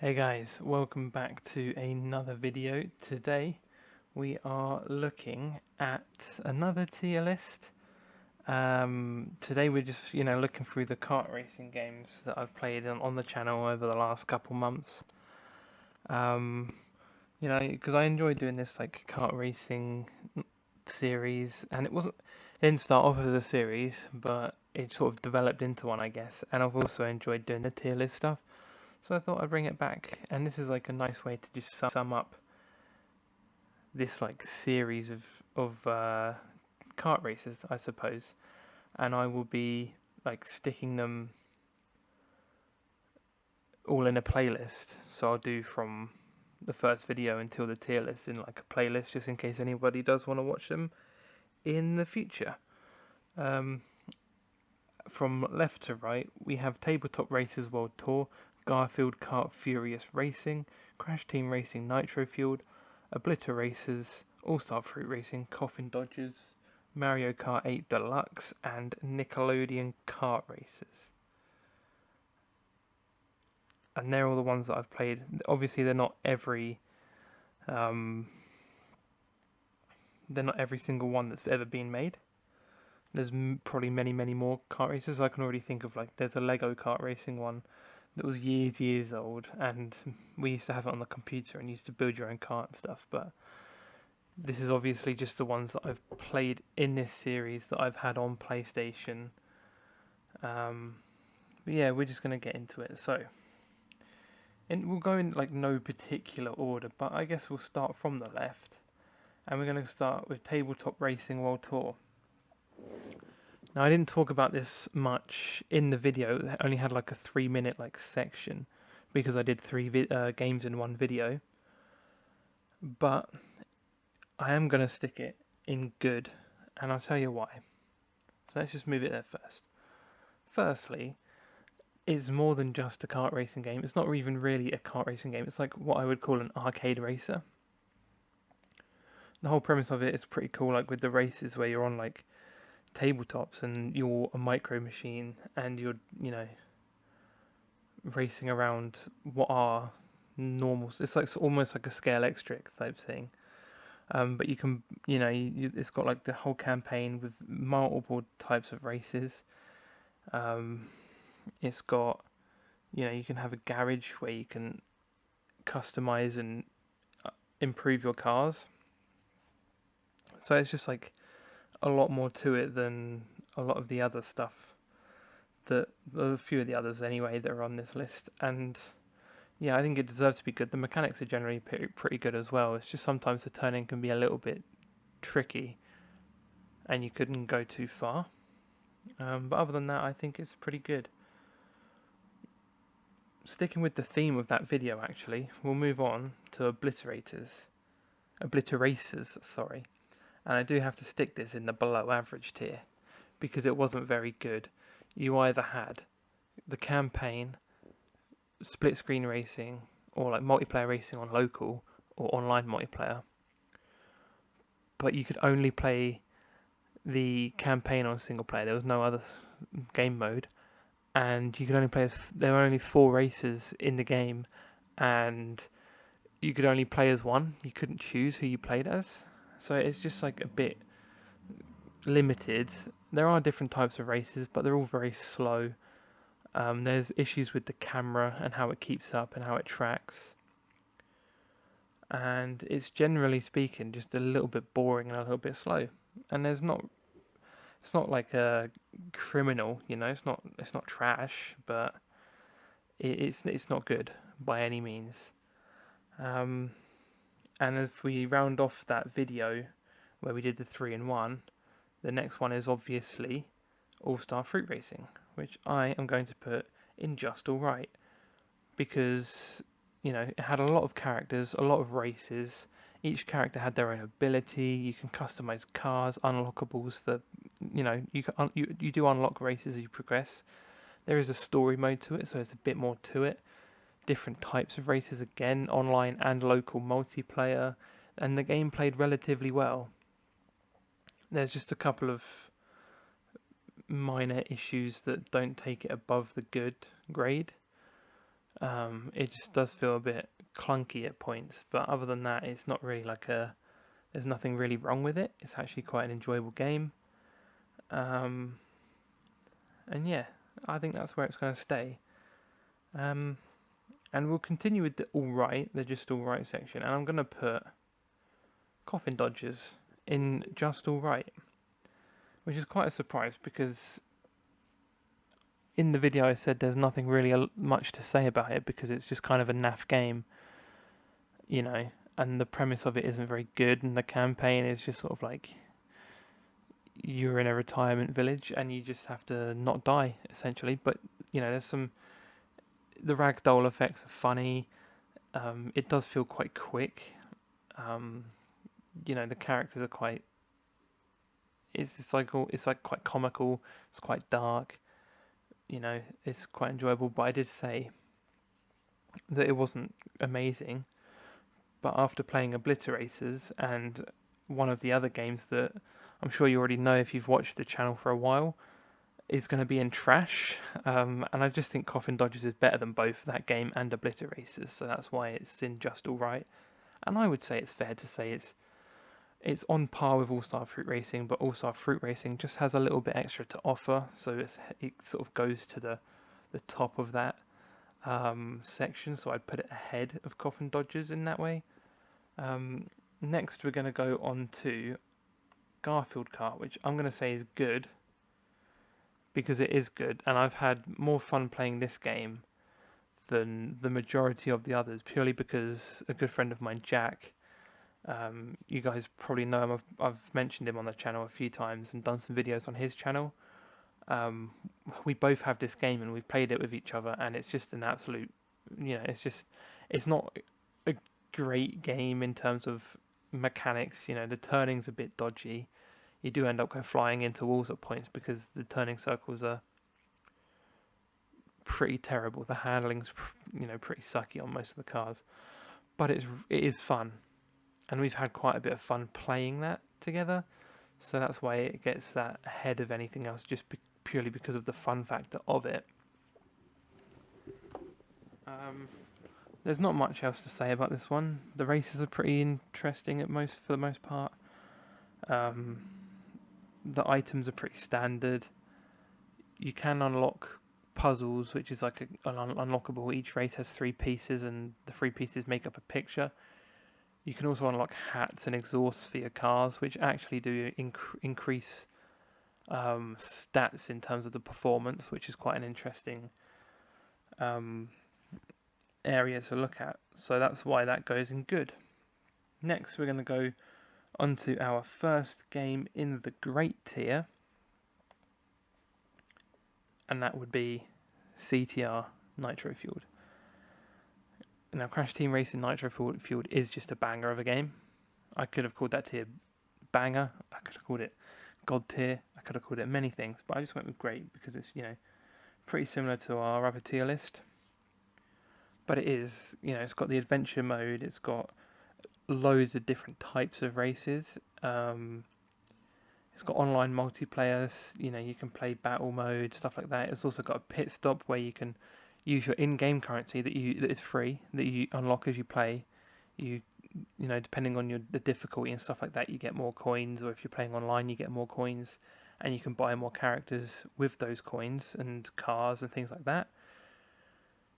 Hey guys, welcome back to another video. Today we are looking at another tier list. Today we're just looking through the kart racing games that I've played on the channel over the last couple months. Because I enjoy doing this like kart racing series, and it didn't start off as a series, but it sort of developed into one, I guess. And I've also enjoyed doing the tier list stuff. So I thought I'd bring it back, and this is like a nice way to just sum up this like series of kart races, I suppose. And I will be like sticking them all in a playlist. So I'll do from the first video until the tier list in like a playlist, just in case anybody does want to watch them in the future. From left to right, we have Tabletop Racers World Tour, Garfield Kart Furious Racing, Crash Team Racing Nitro Fueled, Obliter Racers, All-Star Fruit Racing, Coffin Dodgers, Mario Kart 8 Deluxe, and Nickelodeon Kart Racers. And they're all the ones that I've played. Obviously, they're not every single one that's ever been made. There's probably many more kart races. I can already think of, like, there's a Lego kart racing one that was years old, and we used to have it on the computer and used to build your own kart and stuff. But this is obviously just the ones that I've played in this series that I've had on PlayStation. But yeah, we're just gonna get into it. So, and we'll go in like no particular order, but I guess we'll start from the left, and we're gonna start with Tabletop Racing World Tour. Now, I didn't talk about this much in the video. I only had like a 3-minute like section because I did three games in one video. But I am going to stick it in good, and I'll tell you why. So let's just move it there first. Firstly, it's more than just a kart racing game. It's not even really a kart racing game. It's like what I would call an arcade racer. The whole premise of it is pretty cool, like with the races where you're on like tabletops and you're a micro machine and you're racing around what are normal. It's like almost like a Scale X-Trick type thing. But you can, it's got like the whole campaign with multiple types of races. It's got, you can have a garage where you can customize and improve your cars. So it's just like a lot more to it than a lot of the other stuff. A few of the others anyway that are on this list, and yeah, I think it deserves to be good. The mechanics are generally pretty good as well. It's just sometimes the turning can be a little bit tricky, and you couldn't go too far. But other than that, I think it's pretty good. Sticking with the theme of that video, actually, we'll move on to Obliteracers, sorry. And I do have to stick this in the below average tier because it wasn't very good. You either had the campaign, split screen racing, or like multiplayer racing on local or online multiplayer, but you could only play the campaign on single player. There was no other game mode, and you could only play there were only 4 races in the game, and you could only play as one. You couldn't choose who you played as, so it's just like a bit limited. There are different types of races, but they're all very slow. There's issues with the camera and how it keeps up and how it tracks. And it's generally speaking just a little bit boring and a little bit slow. And it's not like a criminal, it's not trash, but it's not good by any means. And if we round off that video where we did the 3-in-1, the next one is obviously All-Star Fruit Racing, which I am going to put in just alright, because it had a lot of characters, a lot of races. Each character had their own ability. You can customize cars, unlockables for, you do unlock races as you progress. There is a story mode to it, so there's a bit more to it. Different types of races again, online and local multiplayer, and the game played relatively well. There's just a couple of minor issues that don't take it above the good grade. It just does feel a bit clunky at points, but other than that, it's not really like a. There's nothing really wrong with it. It's actually quite an enjoyable game. Um, and yeah, I think that's where it's going to stay. And we'll continue with the alright, the just alright section, and I'm going to put Coffin Dodgers in just alright, which is quite a surprise because in the video I said there's nothing really much to say about it because it's just kind of a naff game, you know, and the premise of it isn't very good, and the campaign is just sort of like you're in a retirement village and you just have to not die essentially. But you know, the ragdoll effects are funny. It does feel quite quick. You know, the characters are quite. It's like quite comical. It's quite dark. You know, it's quite enjoyable. But I did say that it wasn't amazing. But after playing Obliterators and one of the other games that I'm sure you already know if you've watched the channel for a while, is going to be in trash. And I just think Coffin Dodgers is better than both that game and Obliterators, so that's why it's in just alright. And I would say it's fair to say it's on par with All Star Fruit Racing, but All Star Fruit Racing just has a little bit extra to offer, so it sort of goes to the top of that section. So I'd put it ahead of Coffin Dodgers in that way. Next, we're going to go on to Garfield Kart, which I'm going to say is good because it is good, and I've had more fun playing this game than the majority of the others, purely because a good friend of mine, Jack, you guys probably know him. I've mentioned him on the channel a few times and done some videos on his channel. We both have this game and we've played it with each other, and it's just an absolute, you know, it's not a great game in terms of mechanics. You know, the turning's a bit dodgy. You do end up going flying into walls at points because the turning circles are pretty terrible. The handling's, you know, pretty sucky on most of the cars, but it is fun, and we've had quite a bit of fun playing that together. So that's why it gets that ahead of anything else, just purely because of the fun factor of it. There's not much else to say about this one. The races are pretty interesting for the most part. The items are pretty standard. You can unlock puzzles, which is like an unlockable. Each race has 3 pieces, and the 3 pieces make up a picture. You can also unlock hats and exhausts for your cars, which actually do increase stats in terms of the performance, which is quite an interesting area to look at. So that's why that goes in good. Next, we're going to go onto our first game in the great tier, and that would be CTR Nitro Fueled. Now, Crash Team Racing Nitro Fueled is just a banger of a game. I could have called that tier banger. I could have called it God tier. I could have called it many things, but I just went with great because it's, you know, pretty similar to our other tier list. But it is, you know, it's got the adventure mode. It's got loads of different types of races. It's got online multiplayer. You know, you can play battle mode, stuff like that. It's also got a pit stop where you can use your in-game currency that is free, that you unlock as you play. You know, depending on the difficulty and stuff like that, you get more coins, or if you're playing online, you get more coins, and you can buy more characters with those coins and cars and things like that.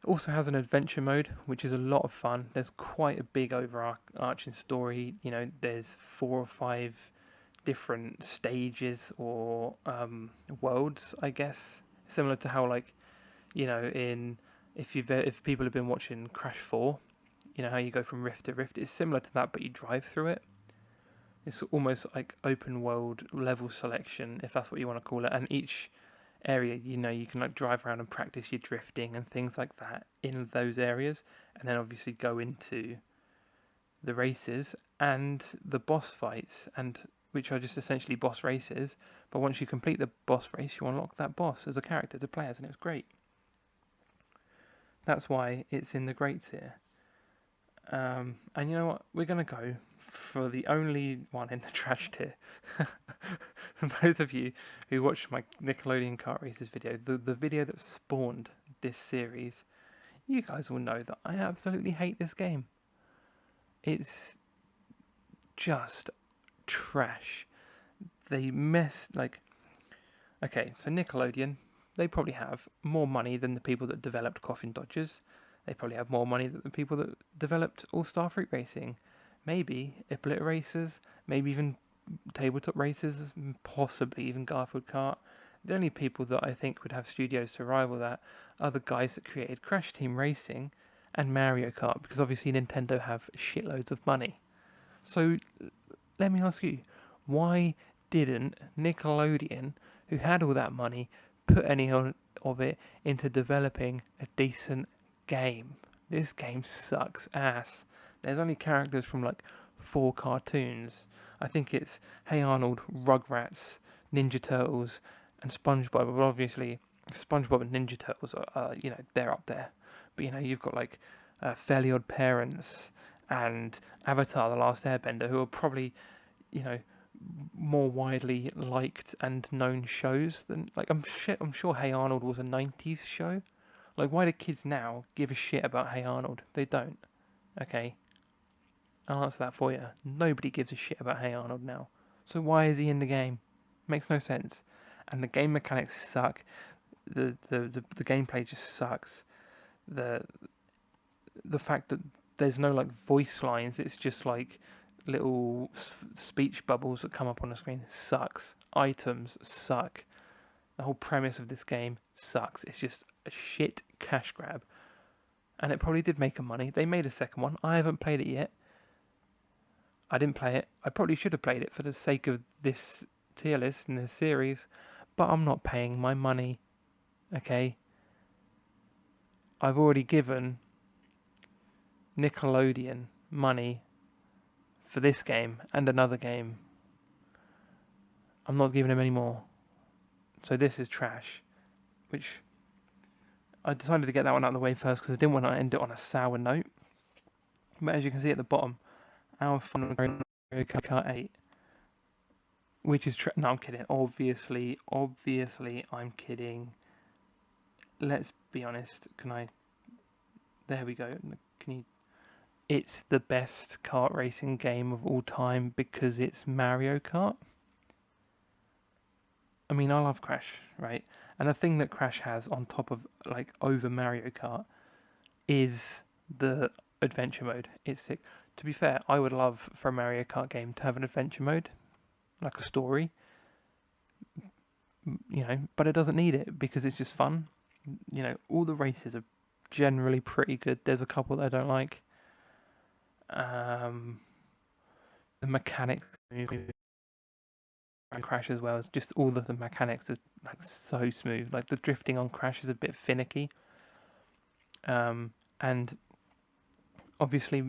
It also has an adventure mode, which is a lot of fun. There's quite a big overarching story. You know, there's 4 or 5 different stages or worlds, I guess, similar to how, like, you know, if people have been watching Crash 4, you know how you go from rift to rift. It's similar to that, but you drive through it. It's almost like open world level selection, if that's what you want to call it. And each area, you know, you can like drive around and practice your drifting and things like that in those areas, and then obviously go into the races and the boss fights, and which are just essentially boss races. But once you complete the boss race, you unlock that boss as a character to play as, and it's great. That's why it's in the great tier. And you know what? We're going to go for the only one in the trash tier. For those of you who watched my Nickelodeon Kart Races video, the video that spawned this series, You guys will know that I absolutely hate this game. It's just trash. They mess like okay, so Nickelodeon, they probably have more money than the people that developed Coffin Dodgers. They probably have more money than the people that developed All Star Fruit Racing. Maybe Ippolit Racers, maybe even Tabletop Racers, possibly even Garfield Kart. The only people that I think would have studios to rival that are the guys that created Crash Team Racing and Mario Kart, because obviously Nintendo have shitloads of money. So let me ask you, why didn't Nickelodeon, who had all that money, put any of it into developing a decent game? This game sucks ass. There's only characters from like 4 cartoons. I think it's Hey Arnold, Rugrats, Ninja Turtles, and SpongeBob. But obviously, SpongeBob and Ninja Turtles are they're up there. But you've got like Fairly Odd Parents and Avatar: The Last Airbender, who are probably you know more widely liked and known shows than like I'm sure Hey Arnold was a '90s show. Like, why do kids now give a shit about Hey Arnold? They don't. Okay, I'll answer that for you. Nobody gives a shit about Hey Arnold now. So why is he in the game? Makes no sense. And the game mechanics suck. The gameplay just sucks. The the fact that there's no like voice lines, it's just like little speech bubbles that come up on the screen sucks. Items suck. The whole premise of this game sucks. It's just a shit cash grab. And it probably did make them money. They made a second one. I haven't played it yet. I didn't play it. I probably should have played it for the sake of this tier list and this series, but I'm not paying my money. Okay? I've already given Nickelodeon money for this game and another game. I'm not giving them any more. So this is trash. Which I decided to get that one out of the way first because I didn't want to end it on a sour note. But as you can see at the bottom, our final Mario Kart 8, which is no, I'm kidding. Obviously, I'm kidding. Let's be honest. Can I? There we go. Can you? It's the best kart racing game of all time because it's Mario Kart. I mean, I love Crash, right? And the thing that Crash has on top of like over Mario Kart is the adventure mode. It's sick. To be fair, I would love for a Mario Kart game to have an adventure mode, like a story, but it doesn't need it because it's just fun. All the races are generally pretty good. There's a couple that I don't like. The mechanics and Crash as well. It's just all of the mechanics is like so smooth. Like the drifting on Crash is a bit finicky. And obviously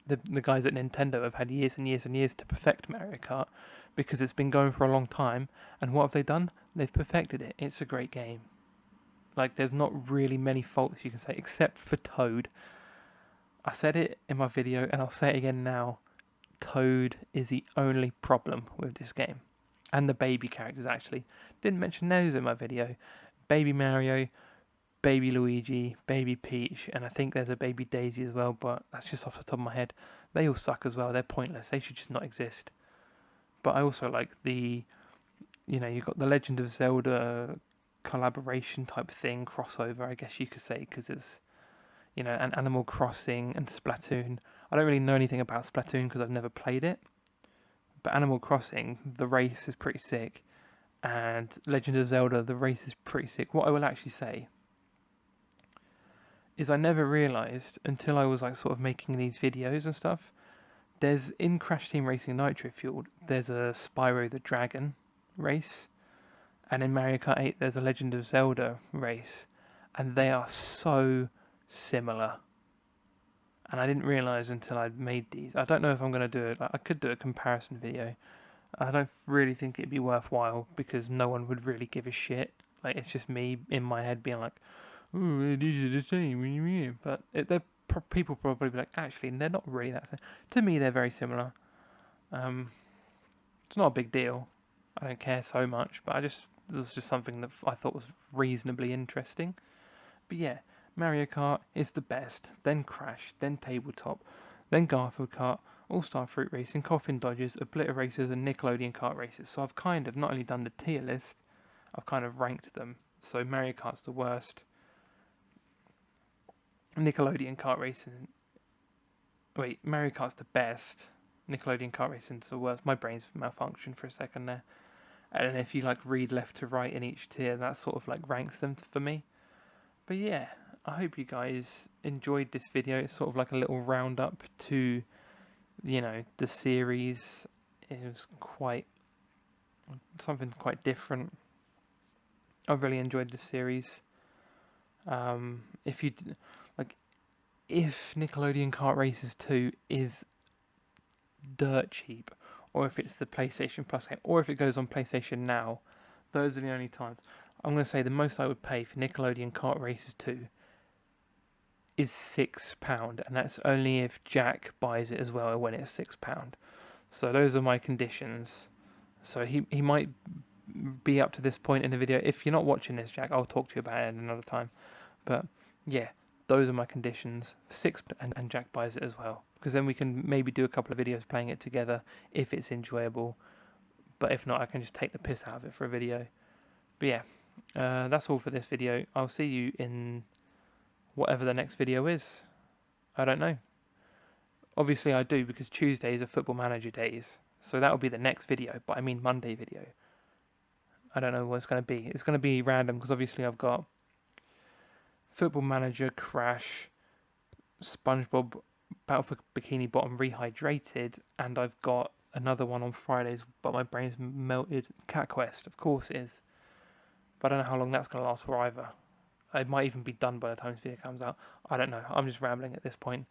the guys at Nintendo have had years and years and years to perfect Mario Kart because it's been going for a long time. And what have they done? They've perfected it. It's a great game. Like there's not really many faults you can say except for Toad. I said it in my video and I'll say it again now. Toad is the only problem with this game. And the baby characters actually. Didn't mention those in my video. Baby Mario, Baby Luigi, Baby Peach, and I think there's a Baby Daisy as well, but that's just off the top of my head. They all suck as well. They're pointless. They should just not exist. But I also like you've got the Legend of Zelda collaboration type thing, crossover, I guess you could say, because it's, and Animal Crossing and Splatoon. I don't really know anything about Splatoon because I've never played it. But Animal Crossing, the race is pretty sick. And Legend of Zelda, the race is pretty sick. What I will actually say is I never realised until I was like sort of making these videos and stuff. There's in Crash Team Racing Nitro Fueled, there's a Spyro the Dragon race. And in Mario Kart 8, there's a Legend of Zelda race. And they are so similar. And I didn't realise until I'd made these. I don't know if I'm going to do it. I could do a comparison video. I don't really think it'd be worthwhile because no one would really give a shit. Like, it's just me in my head being like, "Oh, these are the same." But people probably be like, actually, they're not really that same. To me, they're very similar. It's not a big deal. I don't care so much, but it was just something that I thought was reasonably interesting. But yeah, Mario Kart is the best, then Crash, then Tabletop, then Garfield Kart, All-Star Fruit Racing, Coffin Dodgers, Obliter Racers, and Nickelodeon Kart Races. So I've kind of not only done the tier list, I've kind of ranked them. So Mario Kart's the worst. Nickelodeon Kart Racing. Wait, Mario Kart's the best. Nickelodeon Kart Racing's the worst. My brain's malfunctioned for a second there. And if you like read left to right in each tier, that sort of like ranks them for me. But yeah, I hope you guys enjoyed this video. It's sort of like a little roundup to, the series. It was quite something quite different. I really enjoyed this series. If you like, if Nickelodeon Kart Races 2 is dirt cheap, or if it's the PlayStation Plus game, or if it goes on PlayStation Now, those are the only times. I'm going to say the most I would pay for Nickelodeon Kart Races 2 is £6, and that's only if Jack buys it as well when it's £6. So those are my conditions. So he might be up to this point in the video. If you're not watching this, Jack, I'll talk to you about it another time. But yeah, those are my conditions. And Jack buys it as well, because then we can maybe do a couple of videos playing it together if it's enjoyable. But if not, I can just take the piss out of it for a video. But yeah, that's all for this video. I'll see you in whatever the next video is. I don't know. Obviously I do, because Tuesdays are Football Manager days. So that'll be the next video, but I mean Monday video. I don't know what it's going to be. It's going to be random, because obviously I've got Football Manager, Crash, SpongeBob, Battle for Bikini Bottom Rehydrated, and I've got another one on Fridays, but my brain's melted. Cat Quest, of course it is. But I don't know how long that's going to last for either. It might even be done by the time this video comes out. I don't know. I'm just rambling at this point.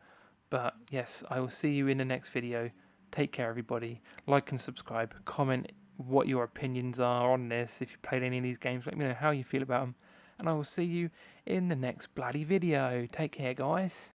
But yes, I will see you in the next video. Take care, everybody. Like and subscribe. Comment what your opinions are on this. If you played any of these games, let me know how you feel about them. And I will see you in the next bloody video. Take care, guys.